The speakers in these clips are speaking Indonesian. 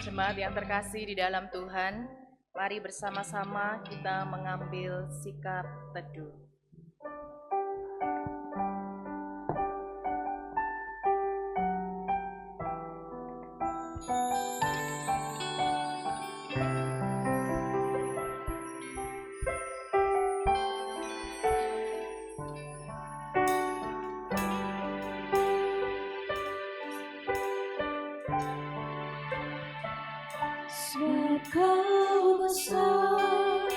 Jemaat yang terkasih di dalam Tuhan, mari bersama-sama kita mengambil sikap teduh. Sebab Kau besar,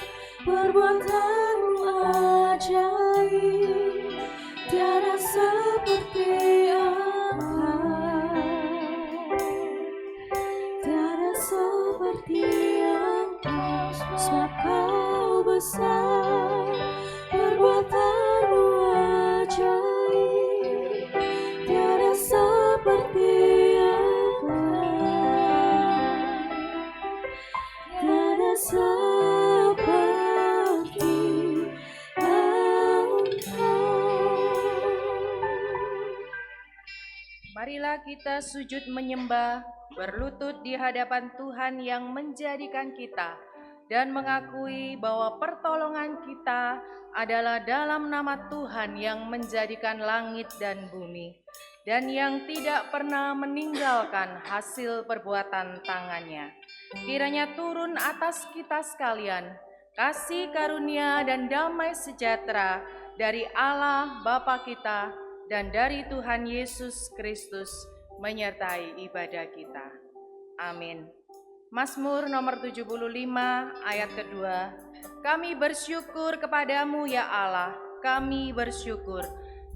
perbuatanmu ajaib, tiada seperti Engkau, tiada seperti Engkau. Sebab Kau besar, perbuatanmu ajaib, tiada seperti seperti Engkau. Marilah kita sujud menyembah, berlutut di hadapan Tuhan yang menjadikan kita dan mengakui bahwa pertolongan kita adalah dalam nama Tuhan yang menjadikan langit dan bumi dan yang tidak pernah meninggalkan hasil perbuatan tangannya. Kiranya turun atas kita sekalian kasih karunia dan damai sejahtera dari Allah Bapa kita dan dari Tuhan Yesus Kristus menyertai ibadah kita. Amin. Mazmur nomor 75 ayat kedua. Kami bersyukur kepadamu ya Allah, kami bersyukur,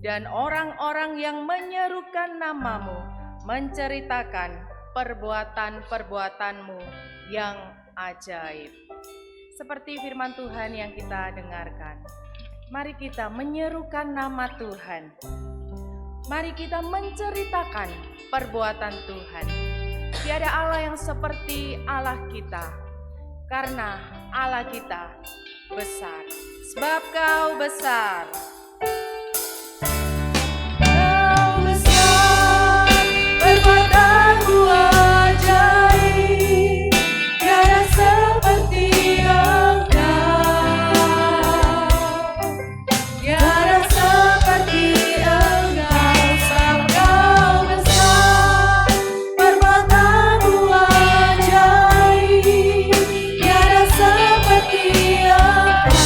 dan orang-orang yang menyerukan namamu menceritakan perbuatan-perbuatanmu yang ajaib. Seperti firman Tuhan yang kita dengarkan, mari kita menyerukan nama Tuhan. Mari kita menceritakan perbuatan Tuhan. Tiada Allah yang seperti Allah kita, karena Allah kita besar. Sebab Kau besar. Perbuatanmu ajaib, tiada seperti Engkau, tiada seperti Engkau. Sebab Kau besar, perbuatanmu ajaib, tiada seperti Engkau,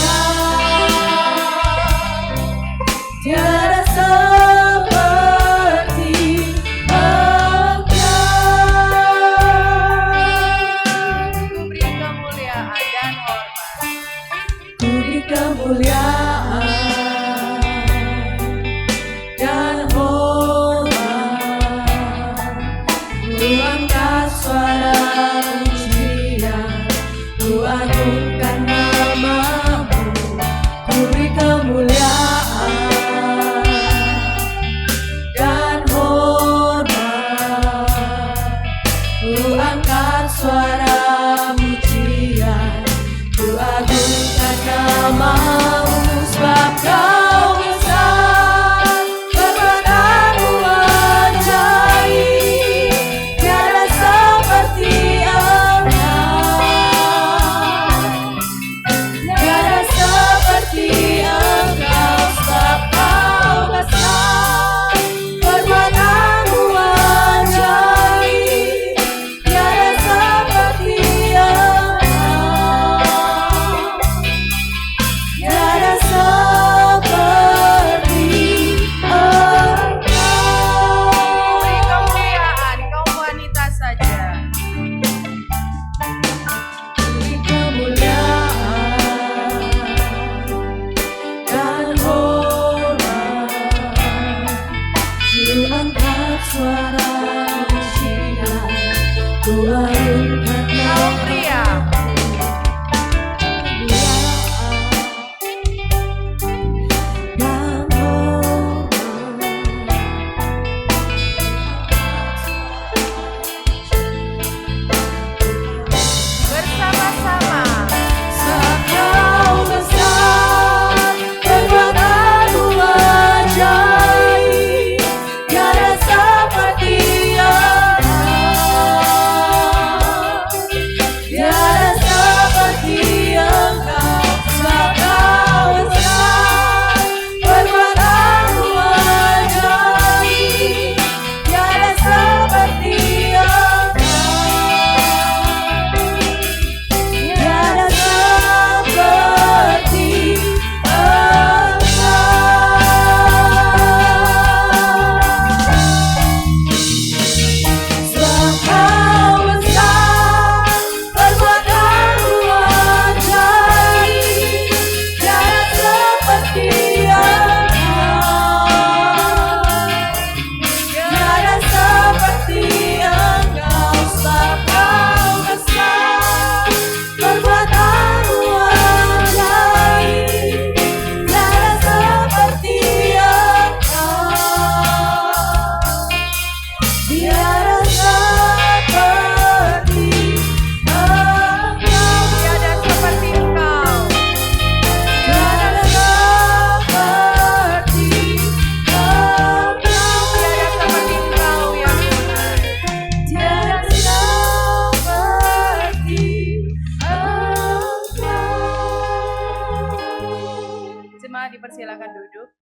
Silakan duduk.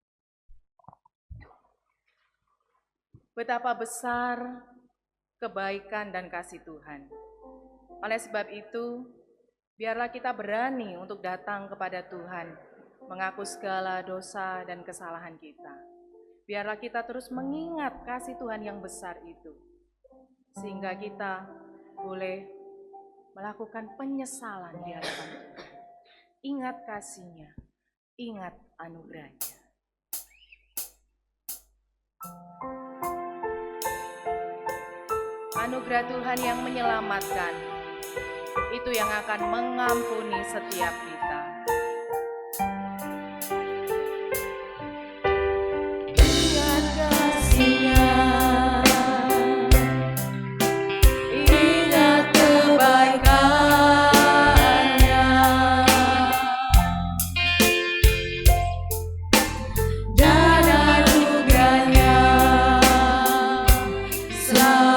Betapa besar kebaikan dan kasih Tuhan. Oleh sebab itu, biarlah kita berani untuk datang kepada Tuhan, mengaku segala dosa dan kesalahan kita. Biarlah kita terus mengingat kasih Tuhan yang besar itu, sehingga kita boleh melakukan penyesalan di hadapan Tuhan. Ingat kasih-Nya, ingat anugerah-Nya. Anugerah Tuhan yang menyelamatkan, itu yang akan mengampuni setiap kita. Ingat kasih-Nya, ingat kebaikan-Nya, dan anugerah-Nya selamatkanku.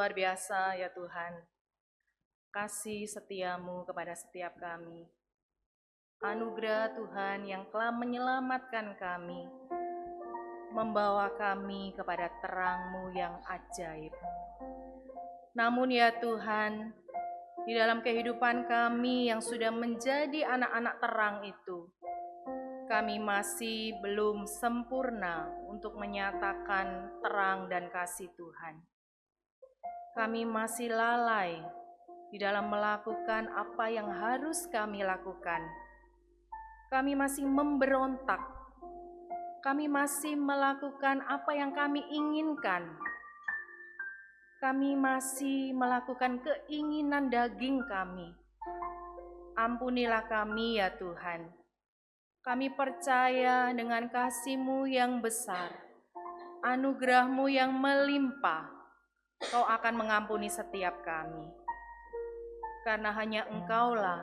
luar biasa ya Tuhan, kasih setiamu kepada setiap kami. Anugerah Tuhan yang telah menyelamatkan kami, membawa kami kepada terang-Mu yang ajaib. Namun ya Tuhan, di dalam kehidupan kami yang sudah menjadi anak-anak terang itu, kami masih belum sempurna untuk menyatakan terang dan kasih Tuhan. Kami masih lalai di dalam melakukan apa yang harus kami lakukan. Kami masih memberontak. Kami masih melakukan apa yang kami inginkan. Kami masih melakukan keinginan daging kami. Ampunilah kami ya Tuhan. Kami percaya dengan kasih-Mu yang besar, anugerah-Mu yang melimpah, Kau akan mengampuni setiap kami. Karena hanya Engkaulah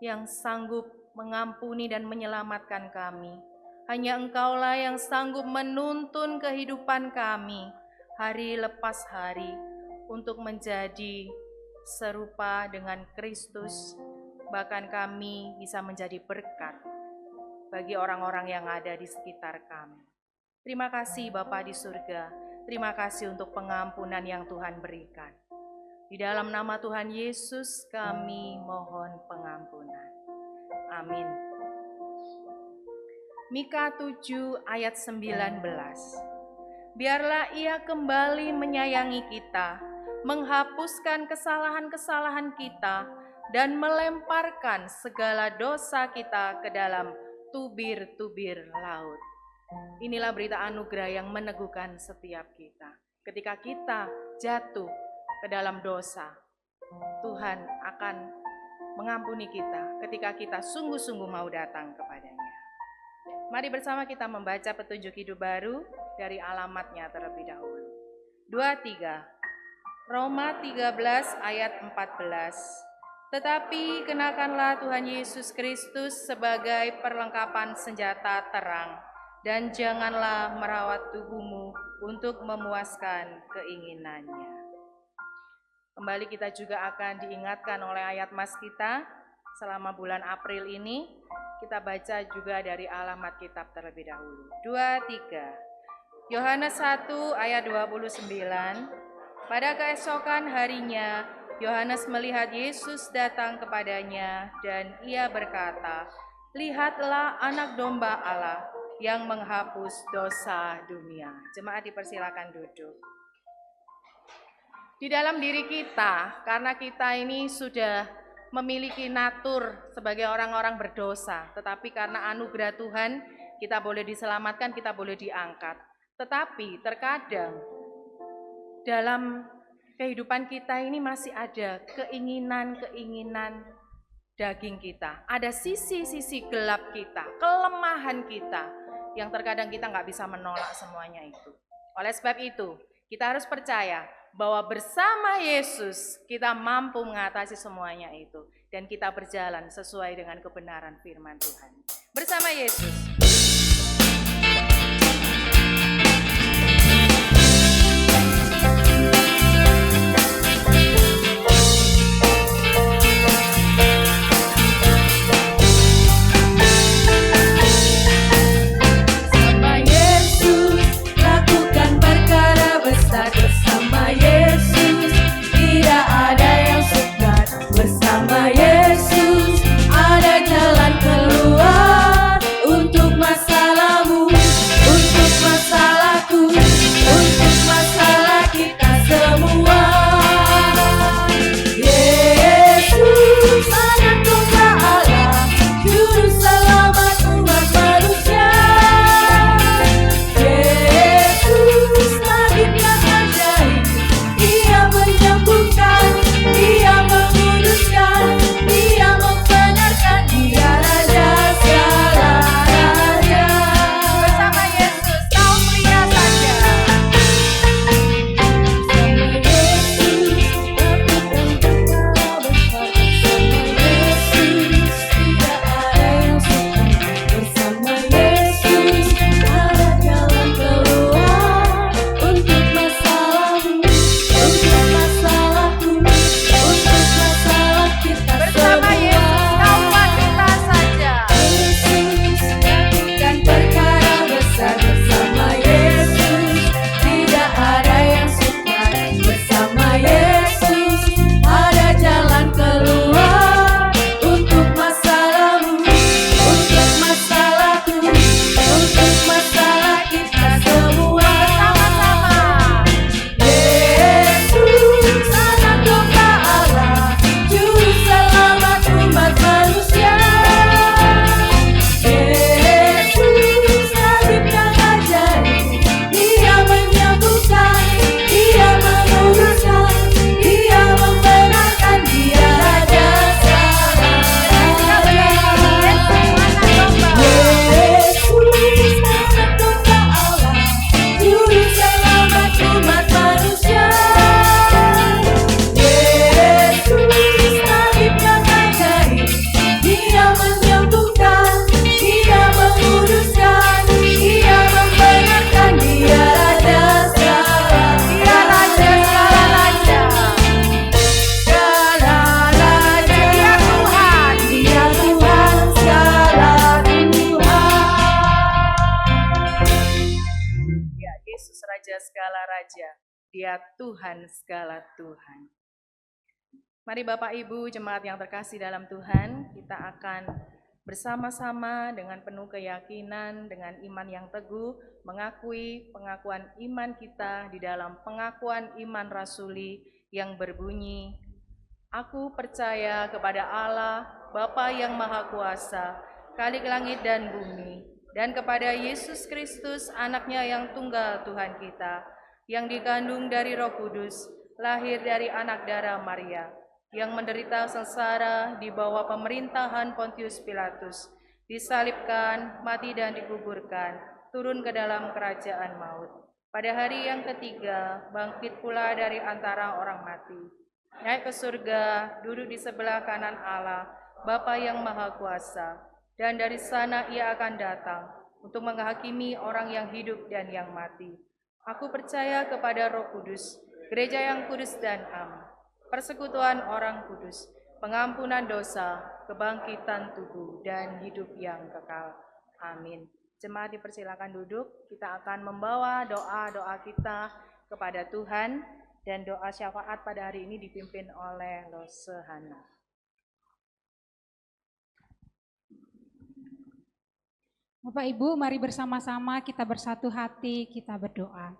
yang sanggup mengampuni dan menyelamatkan kami. Hanya Engkaulah yang sanggup menuntun kehidupan kami hari lepas hari untuk menjadi serupa dengan Kristus. Bahkan kami bisa menjadi berkat bagi orang-orang yang ada di sekitar kami. Terima kasih Bapa di surga. Terima kasih untuk pengampunan yang Tuhan berikan. Di dalam nama Tuhan Yesus kami mohon pengampunan. Amin. Mika 7 ayat 19. Biarlah Ia kembali menyayangi kita, menghapuskan kesalahan-kesalahan kita, dan melemparkan segala dosa kita ke dalam tubir-tubir laut. Inilah berita anugerah yang meneguhkan setiap kita. Ketika kita jatuh ke dalam dosa, Tuhan akan mengampuni kita ketika kita sungguh-sungguh mau datang kepadanya. Mari bersama kita membaca petunjuk hidup baru dari alamatnya terlebih dahulu. 2-3, Roma 13 ayat 14. Tetapi kenakanlah Tuhan Yesus Kristus sebagai perlengkapan senjata terang, dan janganlah merawat tubuhmu untuk memuaskan keinginannya. Kembali kita juga akan diingatkan oleh ayat mas kita selama bulan April ini. Kita baca juga dari alamat kitab terlebih dahulu. 2-3, Yohanes 1 ayat 29. Pada keesokan harinya, Yohanes melihat Yesus datang kepadanya dan ia berkata, "Lihatlah anak domba Allah yang menghapus dosa dunia." Jemaat dipersilakan duduk. Di dalam diri kita, karena kita ini sudah memiliki natur sebagai orang-orang berdosa, tetapi karena anugerah Tuhan, kita boleh diselamatkan, kita boleh diangkat. Tetapi terkadang dalam kehidupan kita ini masih ada keinginan-keinginan daging kita. Ada sisi-sisi gelap kita, kelemahan kita, yang terkadang kita nggak bisa menolak semuanya itu. Oleh sebab itu, kita harus percaya bahwa bersama Yesus kita mampu mengatasi semuanya itu. Dan kita berjalan sesuai dengan kebenaran firman Tuhan. Bersama Yesus. Bersama Yesus ada jalan keluar untuk masa segala raja, Dia Tuhan segala Tuhan. Mari Bapak Ibu jemaat yang terkasih dalam Tuhan, kita akan bersama-sama dengan penuh keyakinan, dengan iman yang teguh, mengakui pengakuan iman kita di dalam pengakuan iman rasuli yang berbunyi, Aku percaya kepada Allah, Bapa yang Maha Kuasa, Khalik langit dan bumi, dan kepada Yesus Kristus, Anaknya yang tunggal Tuhan kita, yang dikandung dari Roh Kudus, lahir dari anak darah Maria, yang menderita sengsara di bawah pemerintahan Pontius Pilatus, disalibkan, mati dan dikuburkan, turun ke dalam kerajaan maut. Pada hari yang ketiga, bangkit pula dari antara orang mati, naik ke surga, duduk di sebelah kanan Allah, Bapa yang Maha Kuasa, dan dari sana Ia akan datang untuk menghakimi orang yang hidup dan yang mati. Aku percaya kepada Roh Kudus, gereja yang kudus dan am, persekutuan orang kudus, pengampunan dosa, kebangkitan tubuh, dan hidup yang kekal. Amin. Jemaat dipersilakan duduk, kita akan membawa doa-doa kita kepada Tuhan, dan doa syafaat pada hari ini dipimpin oleh Lose Hana. Bapak Ibu, mari bersama-sama kita bersatu hati, kita berdoa.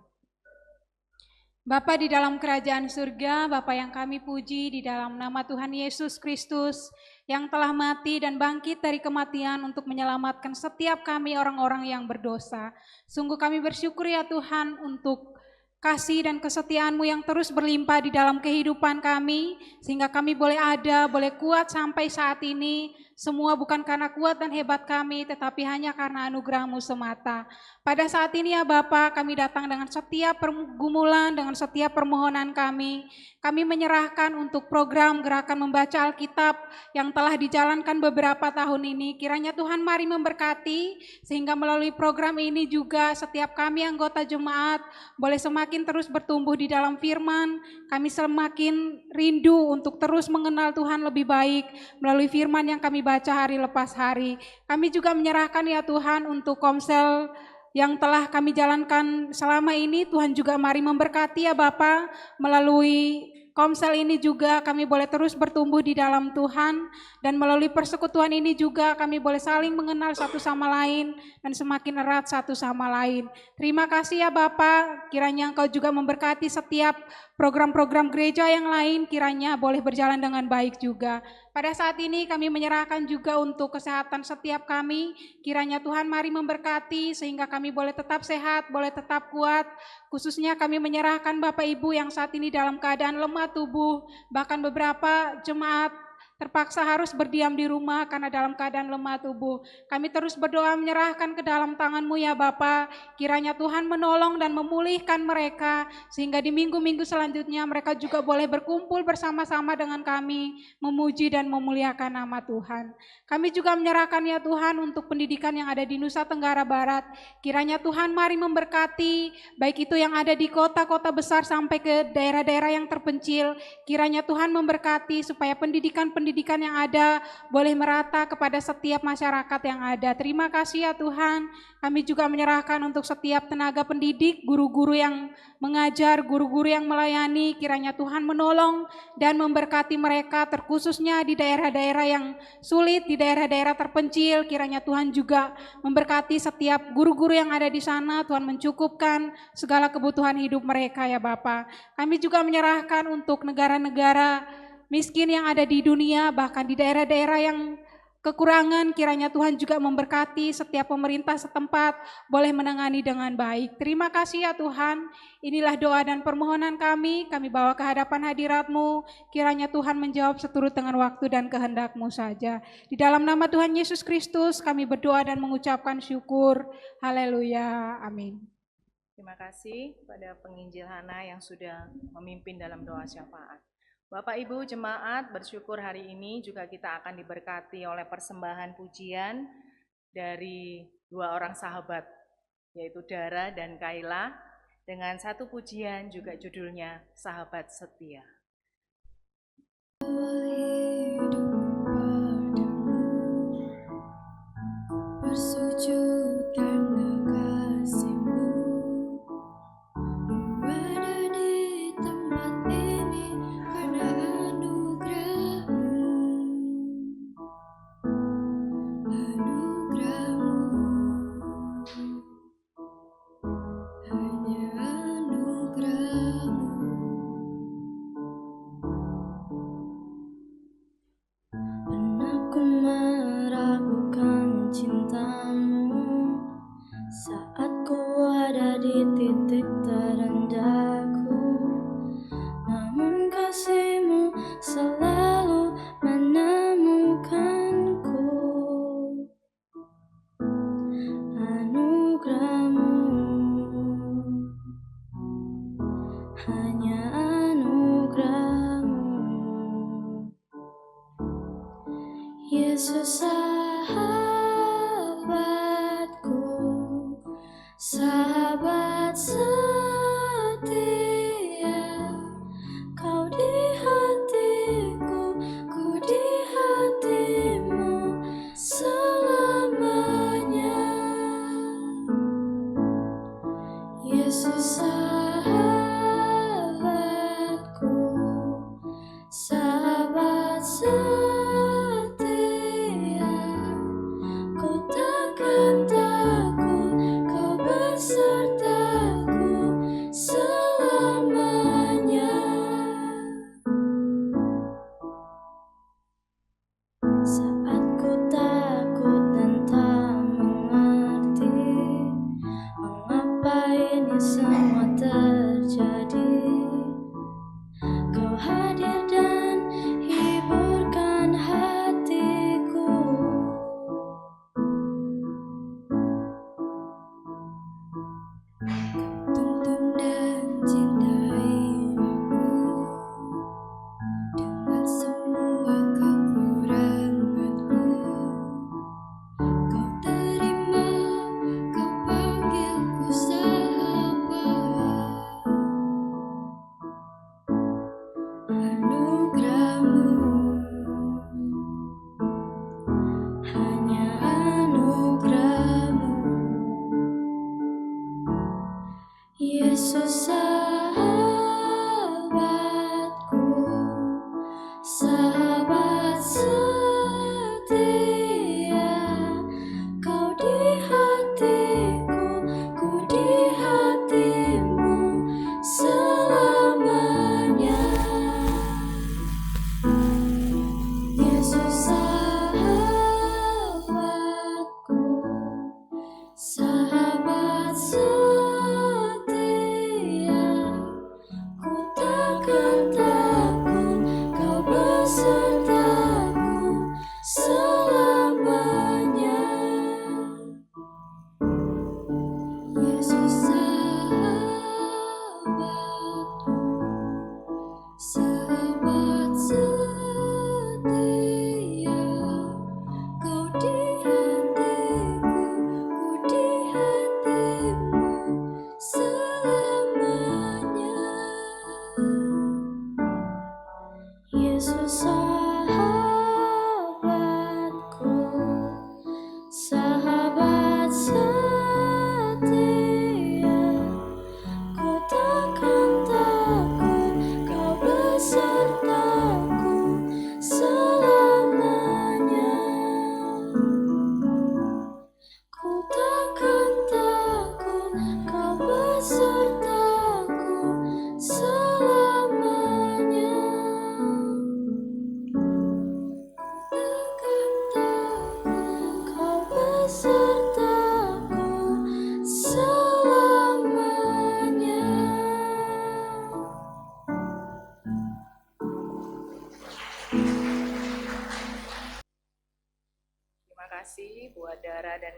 Bapa di dalam kerajaan surga, Bapa yang kami puji di dalam nama Tuhan Yesus Kristus yang telah mati dan bangkit dari kematian untuk menyelamatkan setiap kami orang-orang yang berdosa. Sungguh kami bersyukur ya Tuhan untuk kasih dan kesetiaan-Mu yang terus berlimpah di dalam kehidupan kami, sehingga kami boleh ada, boleh kuat sampai saat ini. Semua bukan karena kuat dan hebat kami, tetapi hanya karena anugerah-Mu semata. Pada saat ini ya Bapa, kami datang dengan setiap pergumulan, dengan setiap permohonan kami. Kami menyerahkan untuk program gerakan membaca Alkitab yang telah dijalankan beberapa tahun ini. Kiranya Tuhan mari memberkati, sehingga melalui program ini juga setiap kami anggota jemaat boleh semakin terus bertumbuh di dalam firman. Kami semakin rindu untuk terus mengenal Tuhan lebih baik melalui firman yang kami baca hari lepas hari. Kami juga menyerahkan ya Tuhan untuk komsel yang telah kami jalankan selama ini. Tuhan juga mari memberkati ya Bapa, melalui komsel ini juga kami boleh terus bertumbuh di dalam Tuhan, dan melalui persekutuan ini juga kami boleh saling mengenal satu sama lain dan semakin erat satu sama lain. Terima kasih ya Bapa, kiranya Engkau juga memberkati setiap program-program gereja yang lain, kiranya boleh berjalan dengan baik juga. Pada saat ini kami menyerahkan juga untuk kesehatan setiap kami, kiranya Tuhan mari memberkati sehingga kami boleh tetap sehat, boleh tetap kuat. Khususnya kami menyerahkan Bapak Ibu yang saat ini dalam keadaan lemah tubuh, bahkan beberapa jemaat terpaksa harus berdiam di rumah karena dalam keadaan lemah tubuh. Kami terus berdoa menyerahkan ke dalam tangan-Mu ya Bapa, kiranya Tuhan menolong dan memulihkan mereka, sehingga di minggu-minggu selanjutnya mereka juga boleh berkumpul bersama-sama dengan kami, memuji dan memuliakan nama Tuhan. Kami juga menyerahkan ya Tuhan untuk pendidikan yang ada di Nusa Tenggara Barat, kiranya Tuhan mari memberkati, baik itu yang ada di kota-kota besar sampai ke daerah-daerah yang terpencil. Kiranya Tuhan memberkati supaya pendidikan yang ada boleh merata kepada setiap masyarakat yang ada. Terima kasih ya Tuhan. Kami juga menyerahkan untuk setiap tenaga pendidik, guru-guru yang mengajar, guru-guru yang melayani, kiranya Tuhan menolong dan memberkati mereka, terkhususnya di daerah-daerah yang sulit, di daerah-daerah terpencil. Kiranya Tuhan juga memberkati setiap guru-guru yang ada di sana. Tuhan mencukupkan segala kebutuhan hidup mereka ya Bapa. Kami juga menyerahkan untuk negara-negara miskin yang ada di dunia, bahkan di daerah-daerah yang kekurangan, kiranya Tuhan juga memberkati setiap pemerintah setempat boleh menangani dengan baik. Terima kasih ya Tuhan, inilah doa dan permohonan kami bawa ke hadapan hadirat-Mu, kiranya Tuhan menjawab seturut dengan waktu dan kehendak-Mu saja. Di dalam nama Tuhan Yesus Kristus kami berdoa dan mengucapkan syukur. Haleluya, amin. Terima kasih pada penginjil Hana yang sudah memimpin dalam doa syafaat. Bapak Ibu jemaat, bersyukur hari ini juga kita akan diberkati oleh persembahan pujian dari dua orang sahabat, yaitu Dara dan Kaila, dengan satu pujian juga judulnya Sahabat Setia. Bersujud karena kasih-Mu,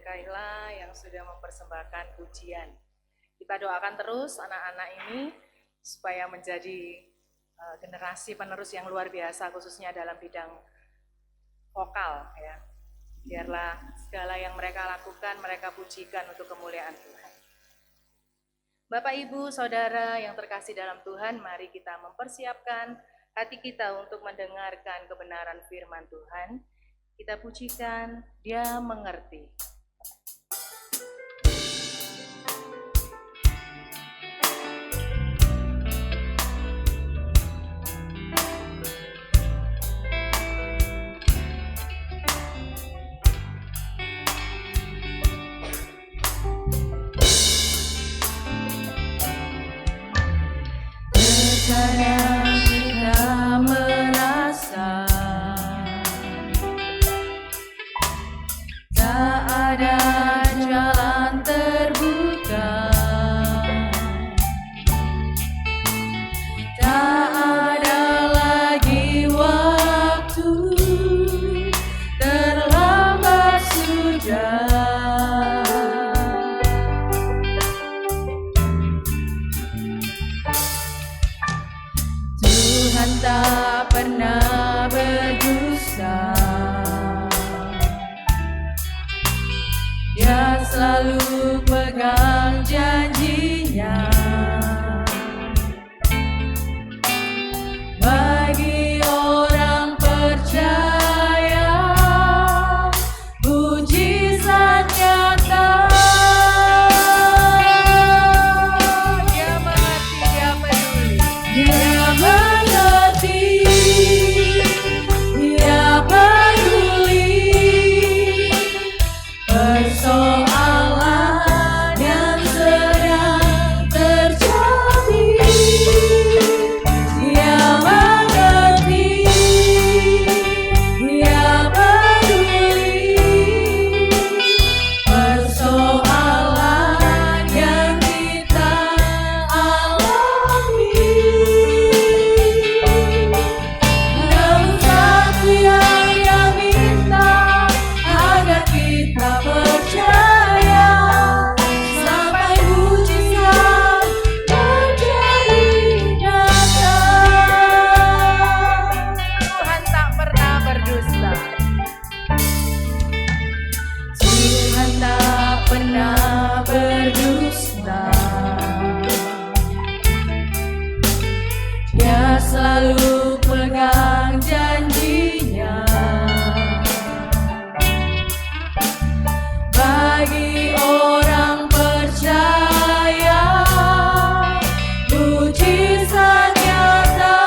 Kaila yang sudah mempersembahkan pujian. Kita doakan terus anak-anak ini supaya menjadi generasi penerus yang luar biasa, khususnya dalam bidang vokal ya. Biarlah segala yang mereka lakukan, mereka pujikan untuk kemuliaan Tuhan. Bapak, Ibu, Saudara yang terkasih dalam Tuhan, mari kita mempersiapkan hati kita untuk mendengarkan kebenaran firman Tuhan. Kita pujikan, Dia mengerti. Terkadang kita merasa tak ada jalan terbuka, tak ada lagi waktu, terlambat sudah. Tuhan tak pernah berdusta, Dia selalu pegang janjinya. Bagi orang percaya, mujizat nyata. Dia mengerti, Dia peduli. Dia mengerti, Dia peduli persoalan yang sedang terjadi. Dia mengerti, Dia peduli persoalan yang kita alami. Namun satu yang Dia minta, agar kita percaya sampai mujizat menjadi nyata. Tuhan tak pernah berdusta. Tuhan tak pernah berdusta, Dia selalu pegang janjinya. Bagi orang percaya, mujizat nyata.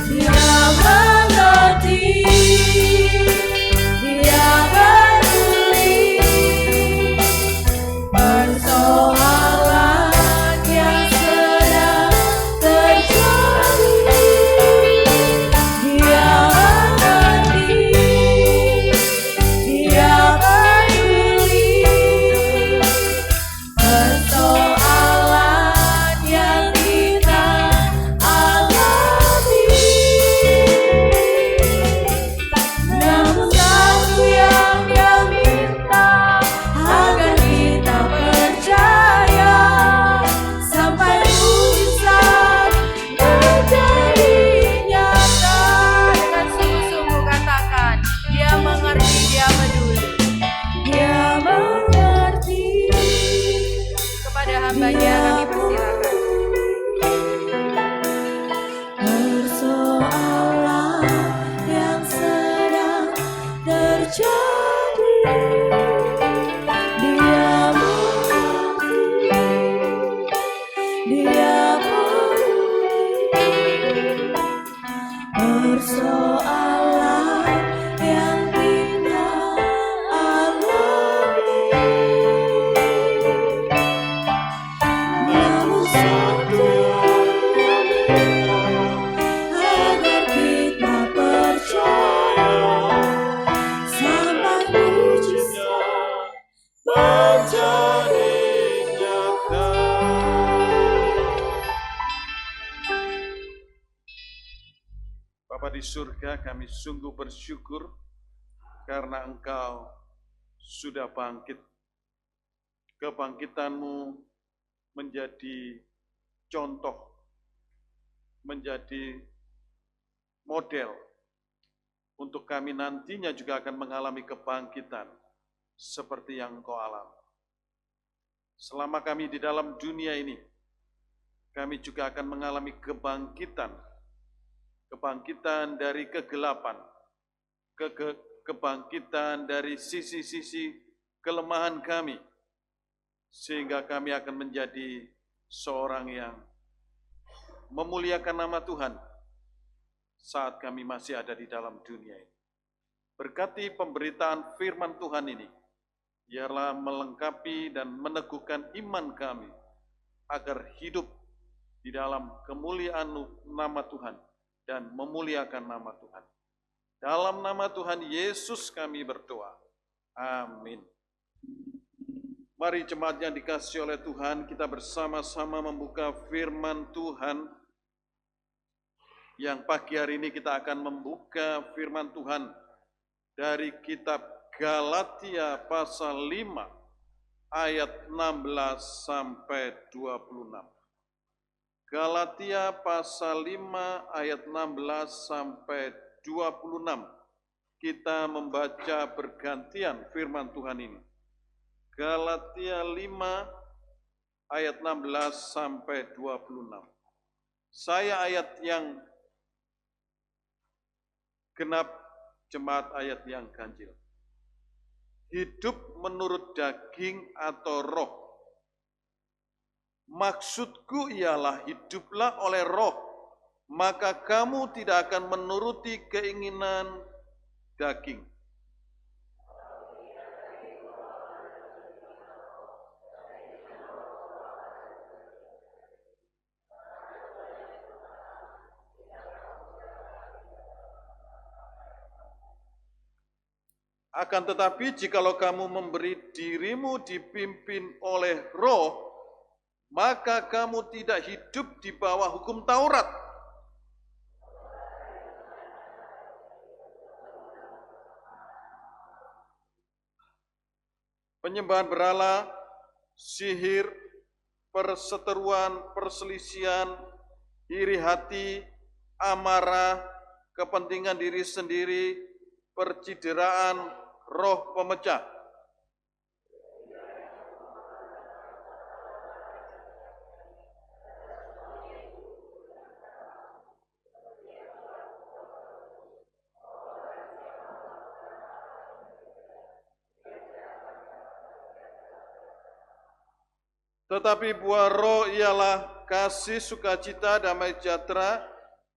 Dia mengerti, Dia peduli persoalan yang sedang terjadi. Dia mengerti, Dia peduli persoalan yang kita alami. Namun satu yang Dia minta, agar kita percaya sampai mujizat menjadi nyata. Dengan sungguh-sungguh katakan, Dia mengerti, Dia peduli. Dia mengerti, Kepada hamba-Nya kami persilakan. persoalan yang sedang terjadi. Dia mengerti, Dia peduli persoalan yang kita alami. Namun satu yang Dia minta, agar kita percaya sampai surga, kami sungguh bersyukur karena Engkau sudah bangkit. Kebangkitan-Mu menjadi contoh, menjadi model untuk kami nantinya juga akan mengalami kebangkitan seperti yang Engkau alami. Selama kami di dalam dunia ini, kami juga akan mengalami kebangkitan dari kegelapan, kebangkitan dari sisi-sisi kelemahan kami, sehingga kami akan menjadi seorang yang memuliakan nama Tuhan saat kami masih ada di dalam dunia ini. Berkati pemberitaan firman Tuhan ini, biarlah melengkapi dan meneguhkan iman kami agar hidup di dalam kemuliaan nama Tuhan dan memuliakan nama Tuhan. Dalam nama Tuhan Yesus kami berdoa. Amin. Mari jemaat yang dikasihi oleh Tuhan, kita bersama-sama membuka firman Tuhan. Yang pagi hari ini kita akan membuka firman Tuhan dari kitab Galatia pasal 5 ayat 16 sampai 26. Galatia pasal 5 ayat 16 sampai 26. Kita membaca bergantian firman Tuhan ini. Galatia 5 ayat 16 sampai 26. Saya ayat yang genap, jemaat ayat yang ganjil. Hidup menurut daging atau roh. Maksudku ialah hiduplah oleh roh, maka kamu tidak akan menuruti keinginan daging. Akan tetapi jikalau kamu memberi dirimu dipimpin oleh roh, maka kamu tidak hidup di bawah hukum Taurat. Penyembahan berhala, sihir, perseteruan, perselisihan, iri hati, amarah, kepentingan diri sendiri, percideraan, roh pemecah. Tetapi buah roh ialah kasih, sukacita, damai sejahtera,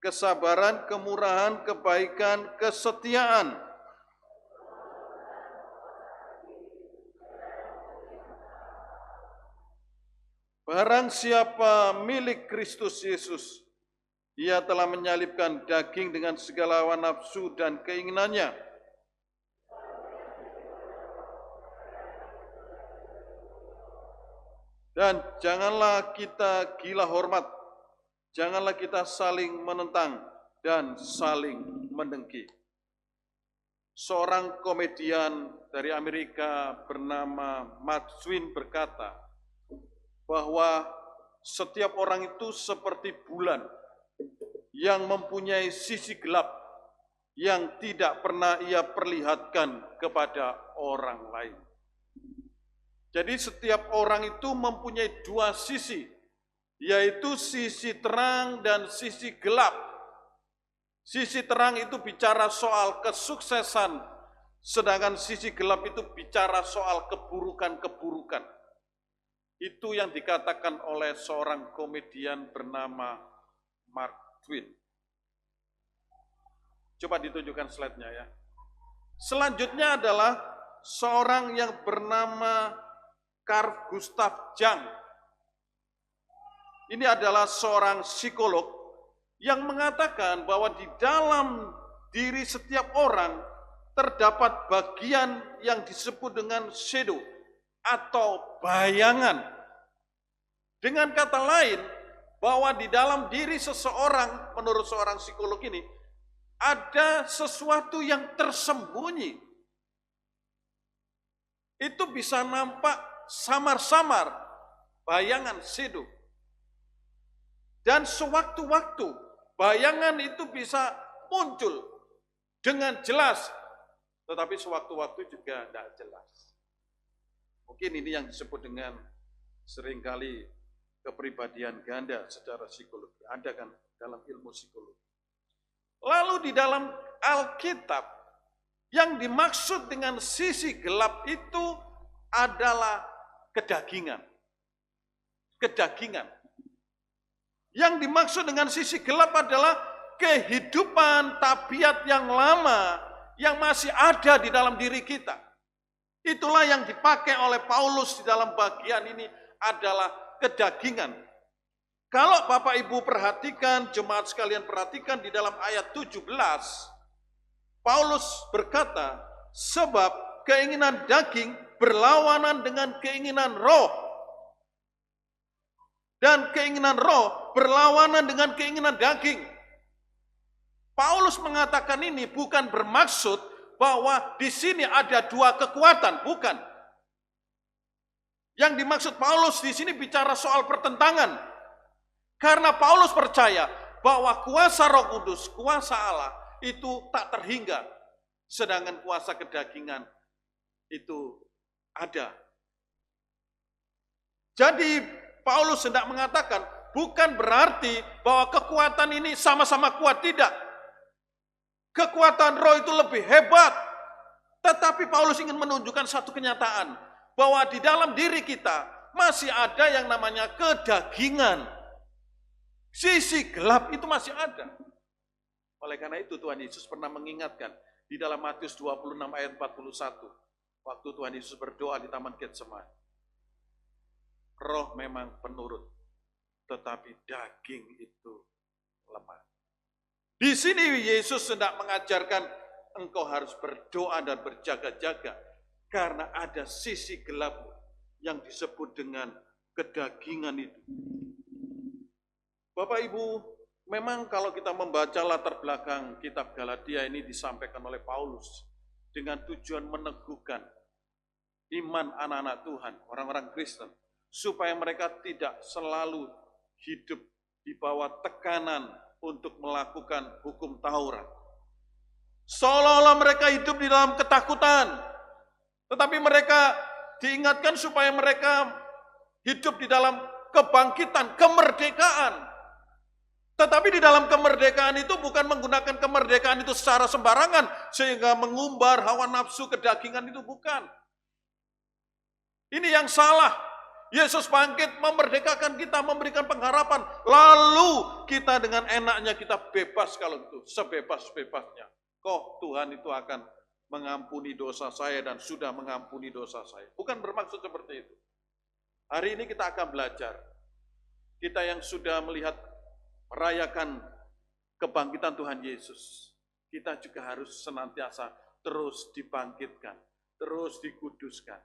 kesabaran, kemurahan, kebaikan, kesetiaan. Barang siapa milik Kristus Yesus, ia telah menyalibkan daging dengan segala hawa nafsu dan keinginannya. Dan janganlah kita gila hormat, janganlah kita saling menentang dan saling mendengki. Seorang komedian dari Amerika bernama Mark Twain berkata bahwa setiap orang itu seperti bulan yang mempunyai sisi gelap yang tidak pernah ia perlihatkan kepada orang lain. Jadi setiap orang itu mempunyai dua sisi, yaitu sisi terang dan sisi gelap. Sisi terang itu bicara soal kesuksesan, sedangkan sisi gelap itu bicara soal keburukan-keburukan. Itu yang dikatakan oleh seorang komedian bernama Mark Twain. Coba ditunjukkan slide-nya ya. Selanjutnya adalah seorang yang bernama Carl Gustav Jung. Ini adalah seorang psikolog yang mengatakan bahwa di dalam diri setiap orang terdapat bagian yang disebut dengan shadow atau bayangan. Dengan kata lain, bahwa di dalam diri seseorang, menurut seorang psikolog ini, ada sesuatu yang tersembunyi. Itu bisa nampak samar-samar, bayangan shadow. Dan sewaktu-waktu bayangan itu bisa muncul dengan jelas, tetapi sewaktu-waktu juga tidak jelas. Mungkin ini yang disebut dengan seringkali kepribadian ganda secara psikologi. Ada kan dalam ilmu psikologi. Lalu di dalam Alkitab, yang dimaksud dengan sisi gelap itu adalah kedagingan. Kedagingan. Yang dimaksud dengan sisi gelap adalah kehidupan tabiat yang lama yang masih ada di dalam diri kita. Itulah yang dipakai oleh Paulus di dalam bagian ini adalah kedagingan. Kalau Bapak Ibu perhatikan, jemaat sekalian perhatikan di dalam ayat 17, Paulus berkata, sebab keinginan daging berlawanan dengan keinginan roh. Dan keinginan roh berlawanan dengan keinginan daging. Paulus mengatakan ini bukan bermaksud bahwa di sini ada dua kekuatan, bukan. Yang dimaksud Paulus di sini bicara soal pertentangan. Karena Paulus percaya bahwa kuasa Roh Kudus, kuasa Allah itu tak terhingga. Sedangkan kuasa kedagingan itu ada. Jadi Paulus hendak mengatakan bukan berarti bahwa kekuatan ini sama-sama kuat, tidak. Kekuatan roh itu lebih hebat. Tetapi Paulus ingin menunjukkan satu kenyataan, bahwa di dalam diri kita masih ada yang namanya kedagingan. Sisi gelap itu masih ada. Oleh karena itu Tuhan Yesus pernah mengingatkan di dalam Matius 26 ayat 41. Waktu Tuhan Yesus berdoa di Taman Getsemani. Roh memang penurut, tetapi daging itu lemah. Di sini Yesus hendak mengajarkan engkau harus berdoa dan berjaga-jaga karena ada sisi gelap yang disebut dengan kedagingan itu. Bapak Ibu, memang kalau kita membaca latar belakang kitab Galatia ini disampaikan oleh Paulus dengan tujuan meneguhkan iman anak-anak Tuhan, orang-orang Kristen, supaya mereka tidak selalu hidup di bawah tekanan untuk melakukan hukum Taurat. Seolah-olah mereka hidup di dalam ketakutan, tetapi mereka diingatkan supaya mereka hidup di dalam kebangkitan, kemerdekaan. Tetapi di dalam kemerdekaan itu bukan menggunakan kemerdekaan itu secara sembarangan, sehingga mengumbar hawa nafsu kedagingan itu bukan. Ini yang salah. Yesus bangkit memerdekakan kita, memberikan pengharapan. Lalu kita dengan enaknya kita bebas kalau itu, sebebas-bebasnya. Kok Tuhan itu akan mengampuni dosa saya dan sudah mengampuni dosa saya. Bukan bermaksud seperti itu. Hari ini kita akan belajar. Kita yang sudah melihat, merayakan kebangkitan Tuhan Yesus. Kita juga harus senantiasa terus dibangkitkan, terus dikuduskan.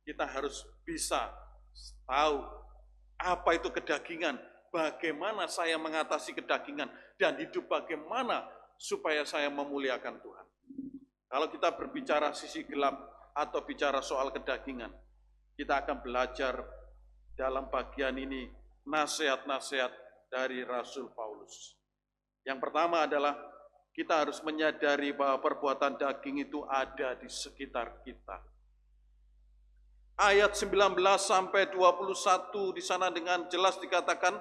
Kita harus bisa tahu apa itu kedagingan, bagaimana saya mengatasi kedagingan, dan hidup bagaimana supaya saya memuliakan Tuhan. Kalau kita berbicara sisi gelap atau bicara soal kedagingan, kita akan belajar dalam bagian ini nasihat-nasihat dari Rasul Paulus. Yang pertama adalah kita harus menyadari bahwa perbuatan daging itu ada di sekitar kita. Ayat 19 sampai 21 di sana dengan jelas dikatakan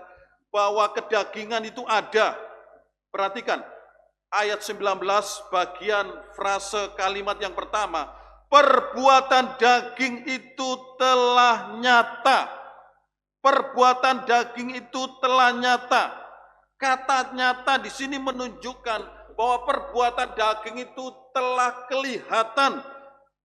bahwa kedagingan itu ada. Perhatikan, ayat 19 bagian frase kalimat yang pertama, perbuatan daging itu telah nyata. Perbuatan daging itu telah nyata. Kata nyata di sini menunjukkan bahwa perbuatan daging itu telah kelihatan,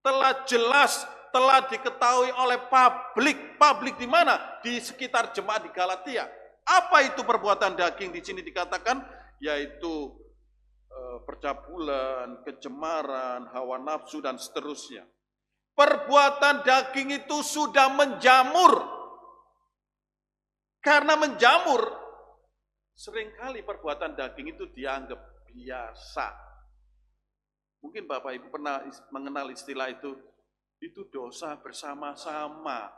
telah jelas, telah diketahui oleh publik. Publik di mana? Di sekitar jemaat di Galatia. Apa itu perbuatan daging di sini dikatakan? Yaitu percabulan, kecemaran, hawa nafsu, dan seterusnya. Perbuatan daging itu sudah menjamur. Karena menjamur, seringkali perbuatan daging itu dianggap biasa. Mungkin Bapak Ibu pernah mengenal istilah itu dosa bersama-sama.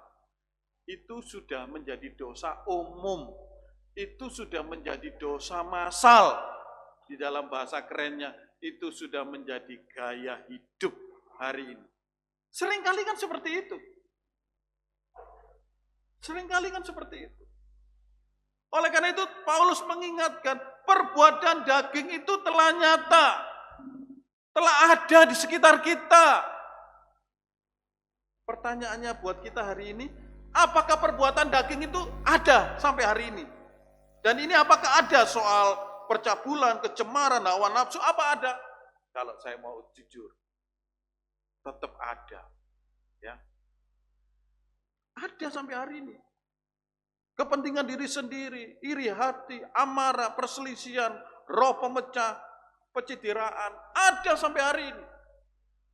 Itu sudah menjadi dosa umum. Itu sudah menjadi dosa massal. Di dalam bahasa kerennya, itu sudah menjadi gaya hidup hari ini. Seringkali kan seperti itu. Seringkali kan seperti itu. Oleh karena itu Paulus mengingatkan, perbuatan daging itu telah nyata, telah ada di sekitar kita. Pertanyaannya buat kita hari ini, apakah perbuatan daging itu ada sampai hari ini? Dan ini apakah ada soal percabulan, kecemaran, hawa nafsu, apa ada? Kalau saya mau jujur, tetap ada. Ya. Ada sampai hari ini. Kepentingan diri sendiri, iri hati, amarah, perselisihan, roh pemecah, pecideraan, ada sampai hari ini.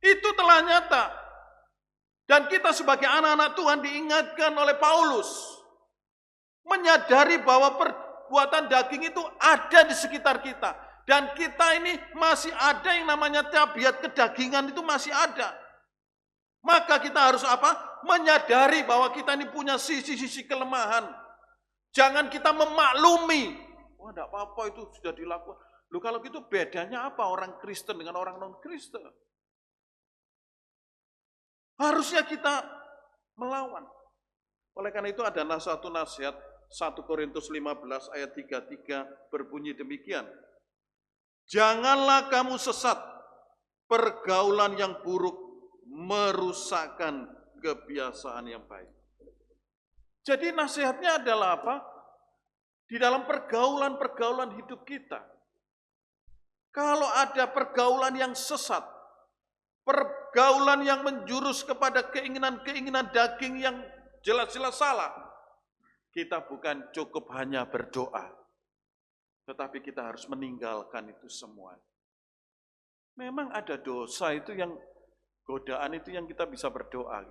Itu telah nyata. Dan kita sebagai anak-anak Tuhan diingatkan oleh Paulus, menyadari bahwa perbuatan daging itu ada di sekitar kita. Dan kita ini masih ada yang namanya tabiat kedagingan, itu masih ada. Maka kita harus apa? Menyadari bahwa kita ini punya sisi-sisi kelemahan. Jangan kita memaklumi. Wah, enggak apa-apa, itu sudah dilakukan. Loh, kalau gitu bedanya apa orang Kristen dengan orang non-Kristen? Harusnya kita melawan. Oleh karena itu ada satu nasihat 1 Korintus 15 ayat 33 berbunyi demikian. Janganlah kamu sesat, pergaulan yang buruk merusakkan kebiasaan yang baik. Jadi nasihatnya adalah apa? Di dalam pergaulan-pergaulan hidup kita. Kalau ada pergaulan yang sesat, pergaulan yang menjurus kepada keinginan-keinginan daging yang jelas-jelas salah, kita bukan cukup hanya berdoa, tetapi kita harus meninggalkan itu semua. Memang ada dosa itu yang godaan itu yang kita bisa berdoa.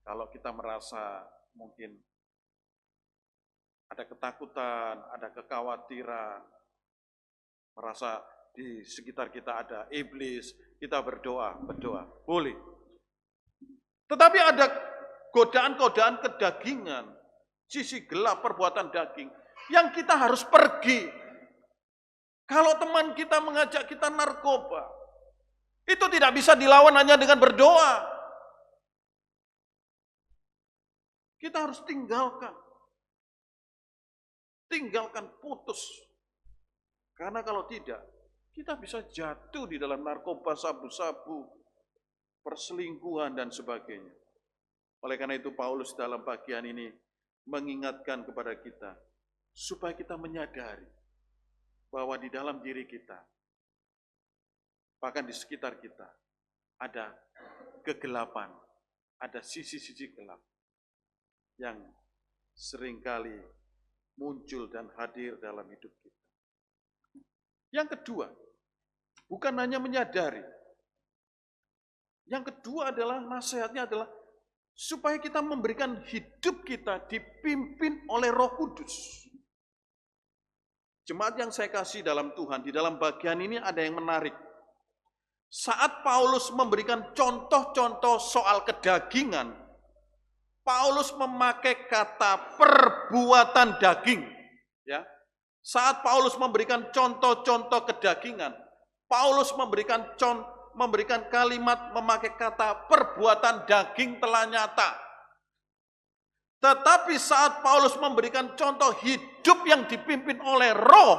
Kalau kita merasa mungkin ada ketakutan, ada kekhawatiran, merasa di sekitar kita ada iblis, kita berdoa, boleh. Tetapi ada godaan-godaan kedagingan, sisi gelap perbuatan daging, yang kita harus pergi. Kalau teman kita mengajak kita narkoba, itu tidak bisa dilawan hanya dengan berdoa. Kita harus tinggalkan. Tinggalkan, putus. Karena kalau tidak, kita bisa jatuh di dalam narkoba, sabu-sabu, perselingkuhan, dan sebagainya. Oleh karena itu Paulus dalam bagian ini mengingatkan kepada kita, supaya kita menyadari bahwa di dalam diri kita, bahkan di sekitar kita, ada kegelapan, ada sisi-sisi gelap yang seringkali muncul dan hadir dalam hidup kita. Yang kedua, bukan hanya menyadari. Yang kedua adalah nasihatnya adalah supaya kita memberikan hidup kita dipimpin oleh Roh Kudus. Jemaat yang saya kasih dalam Tuhan, di dalam bagian ini ada yang menarik. Saat Paulus memberikan contoh-contoh soal kedagingan, Paulus memakai kata perbuatan daging. Ya. Saat Paulus memberikan contoh-contoh kedagingan, Paulus memberikan kalimat memakai kata perbuatan daging telah nyata. Tetapi saat Paulus memberikan contoh hidup yang dipimpin oleh Roh,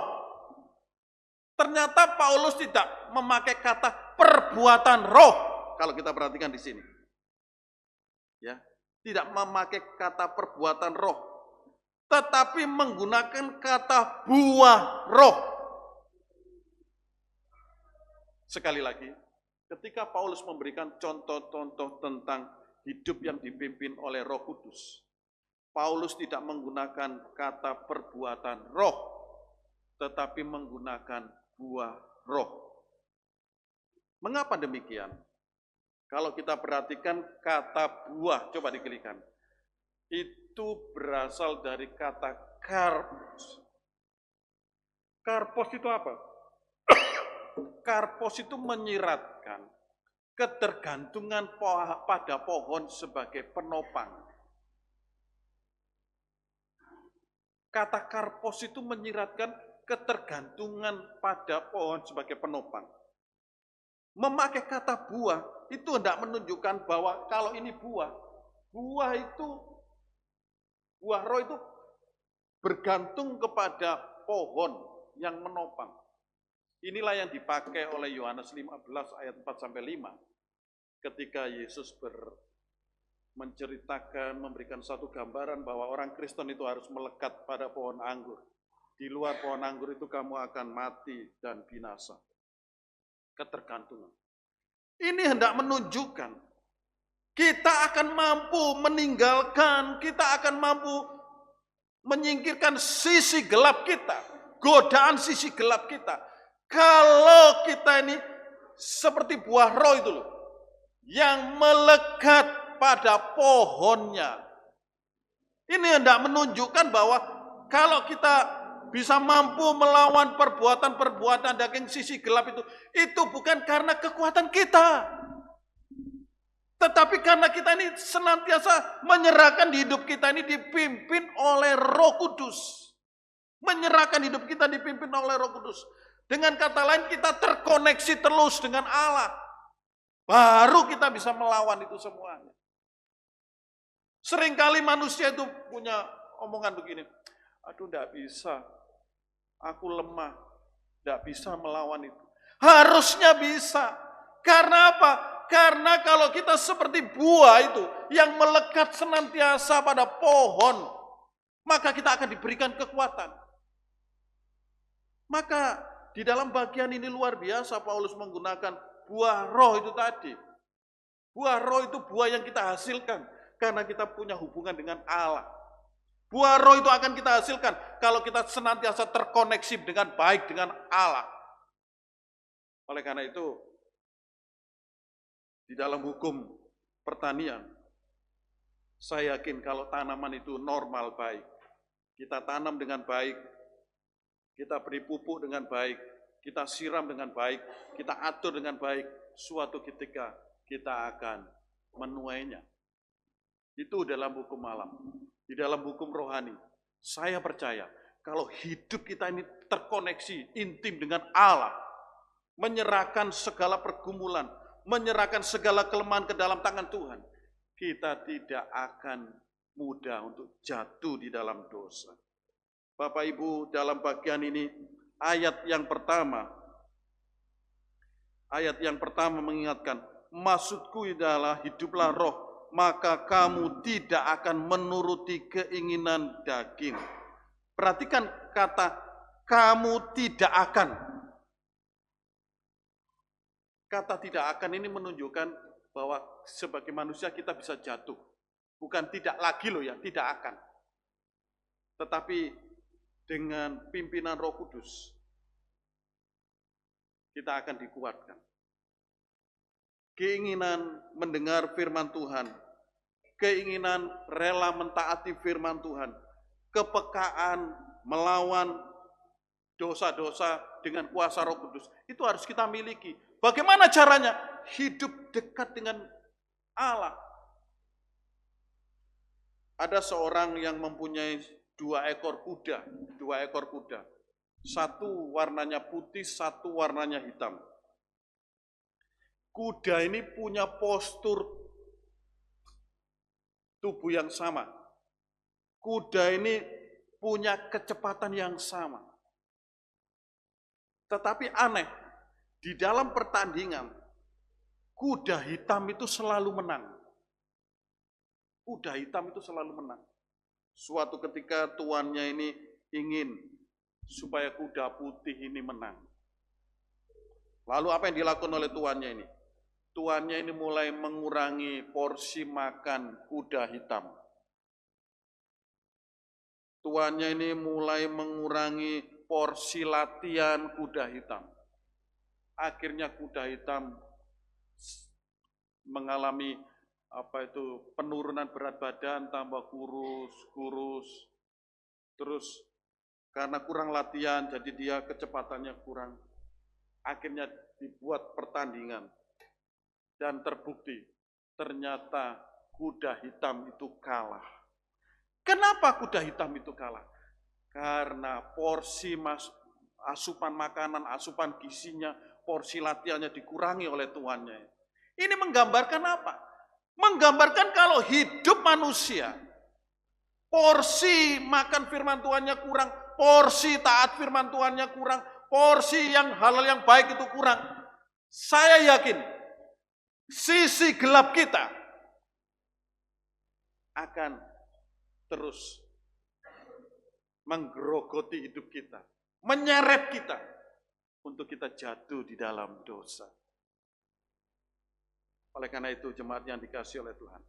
ternyata Paulus tidak memakai kata perbuatan roh. Kalau kita perhatikan di sini. Ya, tidak memakai kata perbuatan roh, tetapi menggunakan kata buah roh. Sekali lagi, ketika Paulus memberikan contoh-contoh tentang hidup yang dipimpin oleh Roh Kudus, Paulus tidak menggunakan kata perbuatan roh, tetapi menggunakan buah roh. Mengapa demikian? Kalau kita perhatikan kata buah, coba dikelikan. Itu berasal dari kata karpos. Karpos itu apa? karpos itu menyiratkan ketergantungan pada pohon sebagai penopang. Kata karpos itu menyiratkan ketergantungan pada pohon sebagai penopang. Memakai kata buah itu hendak menunjukkan bahwa kalau ini buah roh itu bergantung kepada pohon yang menopang. Inilah yang dipakai oleh Yohanes 15 ayat 4-5 ketika Yesus memberikan satu gambaran bahwa orang Kristen itu harus melekat pada pohon anggur. Di luar pohon anggur itu kamu akan mati dan binasa. Ketergantungan. Ini hendak menunjukkan kita akan mampu meninggalkan, kita akan mampu menyingkirkan sisi gelap kita, godaan sisi gelap kita. Kalau kita ini seperti buah roh itu loh, yang melekat pada pohonnya. Ini hendak menunjukkan bahwa kalau kita bisa mampu melawan perbuatan-perbuatan daging sisi gelap itu bukan karena kekuatan kita. Tetapi karena kita ini senantiasa menyerahkan hidup kita ini dipimpin oleh Roh Kudus. Menyerahkan hidup kita dipimpin oleh Roh Kudus. Dengan kata lain kita terkoneksi terus dengan Allah. Baru kita bisa melawan itu semuanya. Seringkali manusia itu punya omongan begini. Aduh, enggak bisa. Aku lemah, tidak bisa melawan itu. Harusnya bisa. Karena apa? Karena kalau kita seperti buah itu yang melekat senantiasa pada pohon, maka kita akan diberikan kekuatan. Maka di dalam bagian ini luar biasa Paulus menggunakan buah roh itu tadi. Buah roh itu buah yang kita hasilkan karena kita punya hubungan dengan Allah. Buah roh itu akan kita hasilkan kalau kita senantiasa terkoneksi dengan baik dengan Allah. Oleh karena itu, di dalam hukum pertanian, saya yakin kalau tanaman itu normal baik, kita tanam dengan baik, kita beri pupuk dengan baik, kita siram dengan baik, kita atur dengan baik, suatu ketika kita akan menuainya. Itu dalam hukum alam. Di dalam hukum rohani, saya percaya kalau hidup kita ini terkoneksi intim dengan Allah, menyerahkan segala pergumulan, menyerahkan segala kelemahan ke dalam tangan Tuhan, kita tidak akan mudah untuk jatuh di dalam dosa. Bapak Ibu, dalam bagian ini ayat yang pertama mengingatkan, maksudku adalah hiduplah roh, maka kamu tidak akan menuruti keinginan daging. Perhatikan kata kamu tidak akan. Kata tidak akan ini menunjukkan bahwa sebagai manusia kita bisa jatuh. Bukan tidak lagi loh ya, tidak akan. Tetapi dengan pimpinan Roh Kudus, kita akan dikuatkan. Keinginan mendengar firman Tuhan, keinginan rela mentaati firman Tuhan, kepekaan melawan dosa-dosa dengan kuasa Roh Kudus, itu harus kita miliki. Bagaimana caranya? Hidup dekat dengan Allah. Ada seorang yang mempunyai 2 ekor kuda. Satu warnanya putih, satu warnanya hitam. Kuda ini punya postur tubuh yang sama. Kuda ini punya kecepatan yang sama. Tetapi aneh, di dalam pertandingan, kuda hitam itu selalu menang. Kuda hitam itu selalu menang. Suatu ketika tuannya ini ingin supaya kuda putih ini menang. Lalu apa yang dilakukan oleh tuannya ini? Tuannya ini mulai mengurangi porsi makan kuda hitam. Tuannya ini mulai mengurangi porsi latihan kuda hitam. Akhirnya kuda hitam mengalami penurunan berat badan, tambah kurus. Terus karena kurang latihan, jadi dia kecepatannya kurang. Akhirnya dibuat pertandingan dan terbukti ternyata kuda hitam itu kalah. Kenapa kuda hitam itu kalah? Karena porsi asupan makanan, asupan gizinya, porsi latihannya dikurangi oleh tuannya. Ini menggambarkan apa? Menggambarkan kalau hidup manusia, porsi makan firman Tuhannya kurang, porsi taat firman Tuhannya kurang, porsi yang halal yang baik itu kurang. Saya yakin sisi gelap kita akan terus menggerogoti hidup kita, menyeret kita untuk kita jatuh di dalam dosa. Oleh karena itu, jemaat yang dikasihi oleh Tuhan,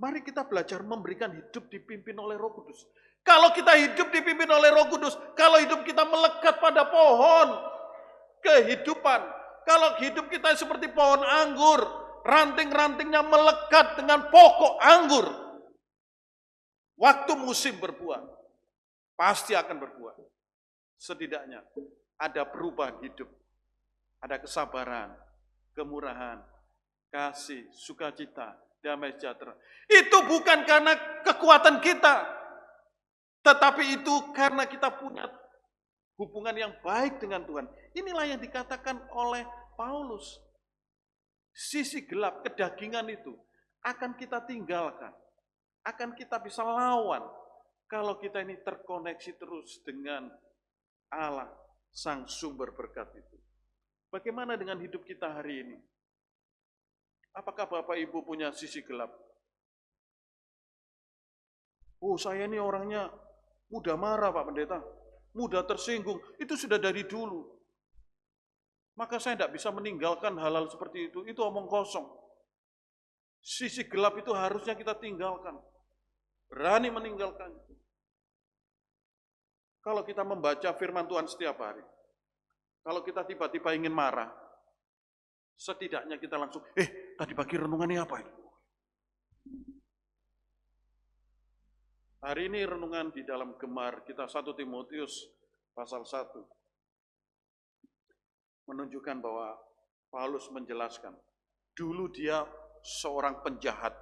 mari kita belajar memberikan hidup dipimpin oleh Roh Kudus. Kalau kita hidup dipimpin oleh Roh Kudus, kalau hidup kita melekat pada pohon kehidupan, kalau hidup kita seperti pohon anggur, ranting-rantingnya melekat dengan pokok anggur, waktu musim berbuah, pasti akan berbuah. Setidaknya ada perubahan hidup, ada kesabaran, kemurahan, kasih, sukacita, damai sejahtera. Itu bukan karena kekuatan kita, tetapi itu karena kita punya hubungan yang baik dengan Tuhan. Inilah yang dikatakan oleh Paulus. Sisi gelap, kedagingan itu akan kita tinggalkan. Akan kita bisa lawan kalau kita ini terkoneksi terus dengan Allah, Sang Sumber berkat itu. Bagaimana dengan hidup kita hari ini? Apakah Bapak Ibu punya sisi gelap? Oh, saya ini orangnya mudah marah, Pak Pendeta. Mudah tersinggung. Itu sudah dari dulu. Maka saya tidak bisa meninggalkan hal-hal seperti itu. Itu omong kosong. Sisi gelap itu harusnya kita tinggalkan. Berani meninggalkan. Kalau kita membaca firman Tuhan setiap hari. Kalau kita tiba-tiba ingin marah. Setidaknya kita langsung, tadi pagi renungannya apa itu? Hari ini renungan di dalam gemar kita 1 Timotius pasal 1. Menunjukkan bahwa Paulus menjelaskan, dulu dia seorang penjahat,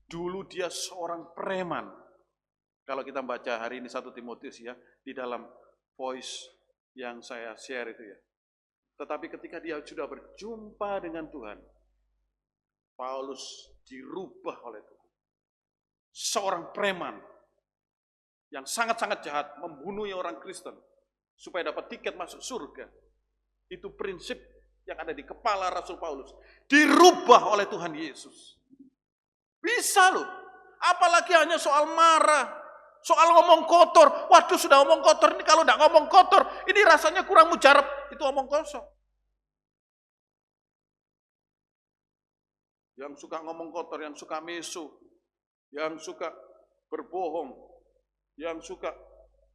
dulu dia seorang preman. Kalau kita baca hari ini 1 Timotius ya, di dalam voice yang saya share itu ya. Tetapi ketika dia sudah berjumpa dengan Tuhan, Paulus dirubah oleh Tuhan. Seorang preman yang sangat-sangat jahat, membunuh orang Kristen supaya dapat tiket masuk surga. Itu prinsip yang ada di kepala Rasul Paulus. Dirubah oleh Tuhan Yesus. Bisa loh. Apalagi hanya soal marah, soal ngomong kotor. Waduh, sudah ngomong kotor, ini kalau tidak ngomong kotor, ini rasanya kurang mujarab. Itu omong kosong. Yang suka ngomong kotor, yang suka mesu, yang suka berbohong, yang suka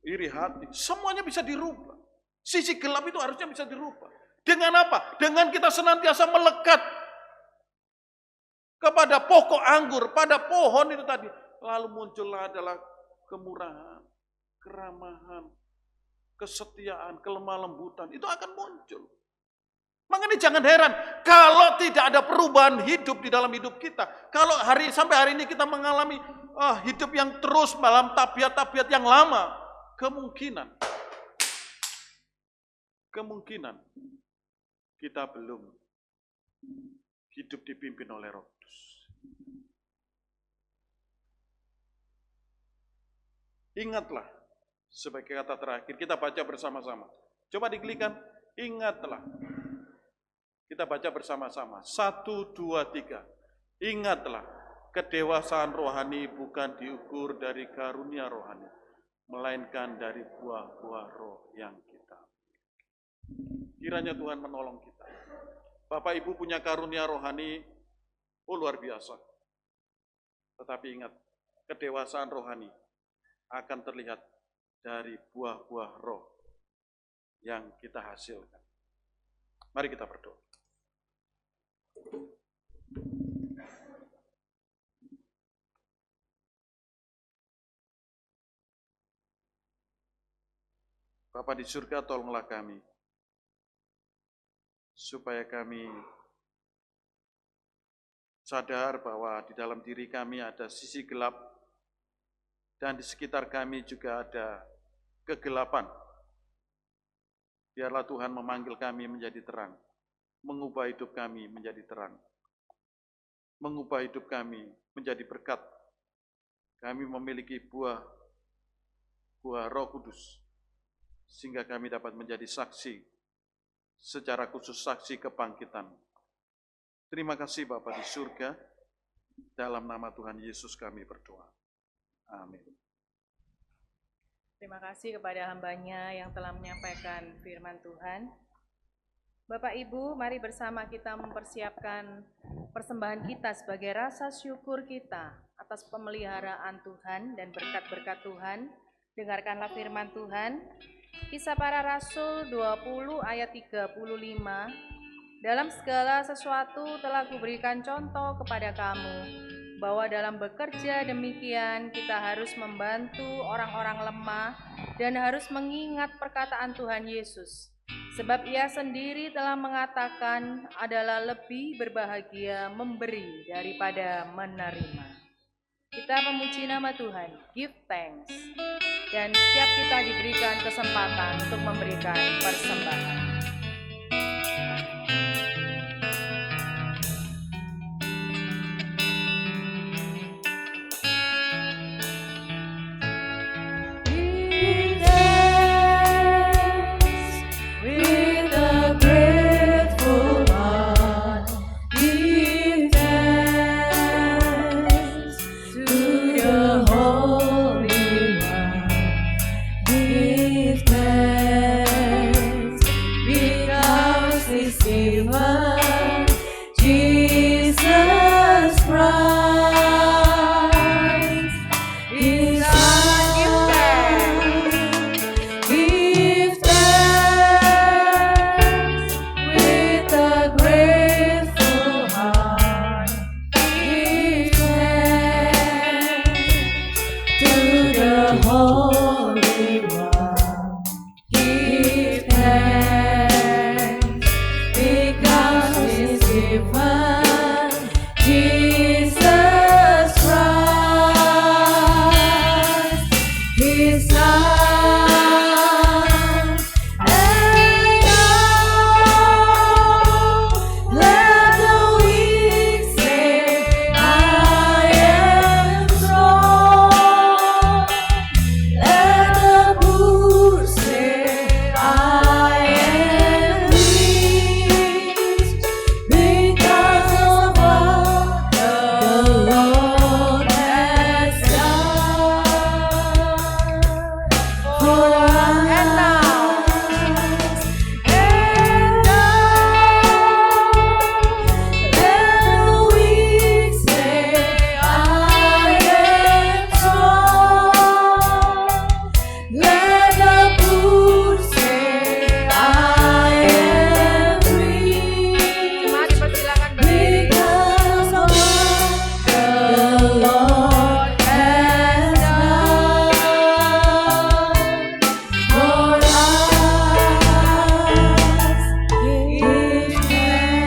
iri hati, semuanya bisa dirubah. Sisi gelap itu harusnya bisa dirubah. Dengan apa? Dengan kita senantiasa melekat kepada pokok anggur, pada pohon itu tadi. Lalu muncullah adalah kemurahan, keramahan, kesetiaan, kelemah lembutan. Itu akan muncul. Makanya jangan heran kalau tidak ada perubahan hidup di dalam hidup kita. Kalau sampai hari ini kita mengalami hidup yang terus dalam tabiat-tabiat yang lama, kemungkinan kita belum hidup dipimpin oleh Roh Kudus. Ingatlah, sebagai kata terakhir, kita baca bersama-sama. Coba diklikkan, ingatlah. Kita baca bersama-sama. 1, 2, 3. Ingatlah, kedewasaan rohani bukan diukur dari karunia rohani, melainkan dari buah-buah roh yang kita. Kiranya Tuhan menolong kita. Bapak Ibu punya karunia rohani, luar biasa. Tetapi ingat, kedewasaan rohani akan terlihat dari buah-buah roh yang kita hasilkan. Mari kita berdoa. Bapa di surga, tolonglah kami supaya kami sadar bahwa di dalam diri kami ada sisi gelap dan di sekitar kami juga ada kegelapan. Biarlah Tuhan memanggil kami menjadi terang, mengubah hidup kami menjadi terang, mengubah hidup kami menjadi berkat. Kami memiliki buah Roh Kudus, sehingga kami dapat menjadi saksi, secara khusus saksi kebangkitan. Terima kasih Bapa di surga, dalam nama Tuhan Yesus kami berdoa. Amin. Terima kasih kepada hambanya yang telah menyampaikan firman Tuhan. Bapak Ibu, mari bersama kita mempersiapkan persembahan kita sebagai rasa syukur kita atas pemeliharaan Tuhan dan berkat-berkat Tuhan. Dengarkanlah firman Tuhan. Kisah Para Rasul 20 ayat 35. Dalam segala sesuatu telah kuberikan contoh kepada kamu, bahwa dalam bekerja demikian kita harus membantu orang-orang lemah dan harus mengingat perkataan Tuhan Yesus. Sebab ia sendiri telah mengatakan adalah lebih berbahagia memberi daripada menerima. Kita memuji nama Tuhan, give thanks. Dan setiap kita diberikan kesempatan untuk memberikan persembahan. With a grateful heart, give thanks to the Holy One. Give thanks because He's given Jesus Christ, His Give thanks with a grateful heart. Give thanks to the Holy One. Give thanks because He's given Jesus Christ, His Son. And now let the weak say, I am strong. Let the poor say, I am rich, because of what the Lord has done for us. And now let the weak say, I am strong. Let the poor say, I am rich, Mari persilakan berdiri. because of what the Lord has done for us. Give thanks.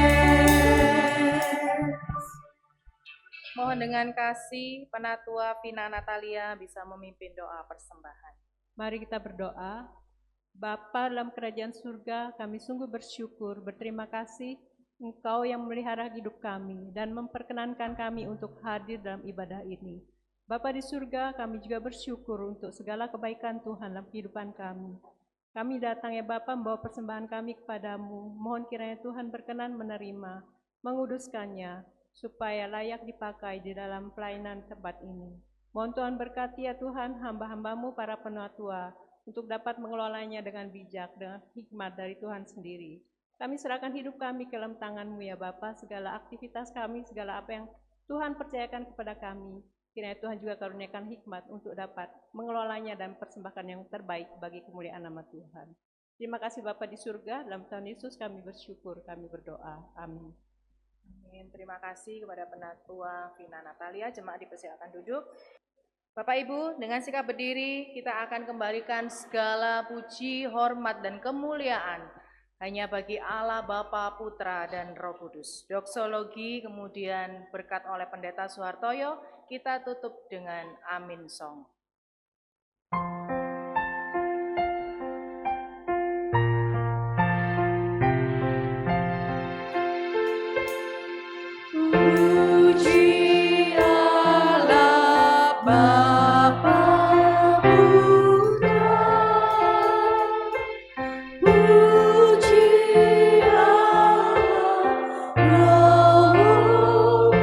Mohon dengan kasih Penatua Vina Natalia bisa memimpin doa persembahan. Mari kita berdoa. Bapa dalam kerajaan surga, kami sungguh bersyukur, berterima kasih Engkau yang memelihara hidup kami dan memperkenankan kami untuk hadir dalam ibadah ini. Bapa di surga, kami juga bersyukur untuk segala kebaikan Tuhan dalam kehidupan kami. Kami datang ya Bapa membawa persembahan kami kepadamu. Mohon kiranya Tuhan berkenan menerima, menguduskannya, supaya layak dipakai di dalam pelayanan tempat ini. Mohon Tuhan berkati ya Tuhan hamba-hambamu para penatua untuk dapat mengelolanya dengan bijak, dengan hikmat dari Tuhan sendiri. Kami serahkan hidup kami ke dalam tangan-Mu ya Bapa, segala aktivitas kami, segala apa yang Tuhan percayakan kepada kami. Kiranya Tuhan juga karuniakan hikmat untuk dapat mengelolanya dan persembahkan yang terbaik bagi kemuliaan nama Tuhan. Terima kasih Bapa di surga, dalam Tuhan Yesus kami bersyukur, kami berdoa. Amin. Amin. Terima kasih kepada Penatua Vina Natalia. Jemaat dipersilakan duduk. Bapak Ibu, dengan sikap berdiri kita akan kembalikan segala puji, hormat, dan kemuliaan hanya bagi Allah Bapa, Putra, dan Roh Kudus. Doksologi kemudian berkat oleh Pendeta Suhartoyo, kita tutup dengan Amin Song. Puji Allah Bapa Putra, puji Allah Roh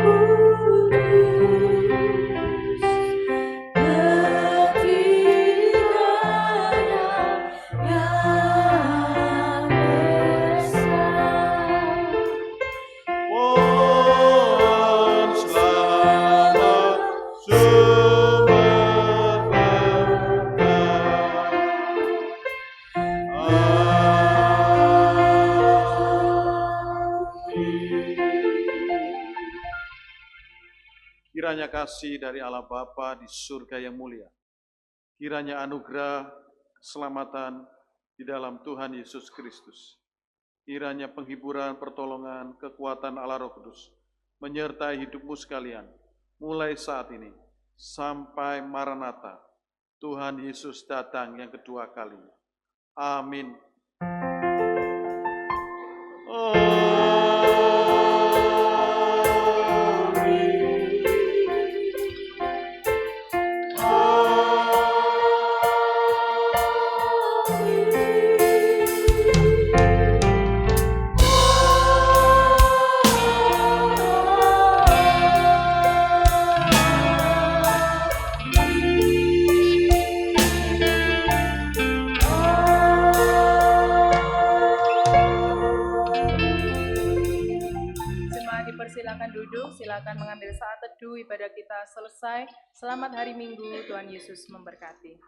Kudus, ketiganya yang esa. Pohon selamat sumber berkah. Kiranya kasih dari Allah Bapa di surga yang mulia, kiranya anugerah keselamatan di dalam Tuhan Yesus Kristus, kiranya penghiburan, pertolongan, kekuatan Allah Roh Kudus menyertai hidupmu sekalian, mulai saat ini sampai Maranatha, Tuhan Yesus datang yang kedua kalinya. Amin. Jemaat dipersilakan duduk, silakan mengambil saat teduh, ibadah kita selesai. Selamat hari Minggu, Tuhan Yesus memberkati.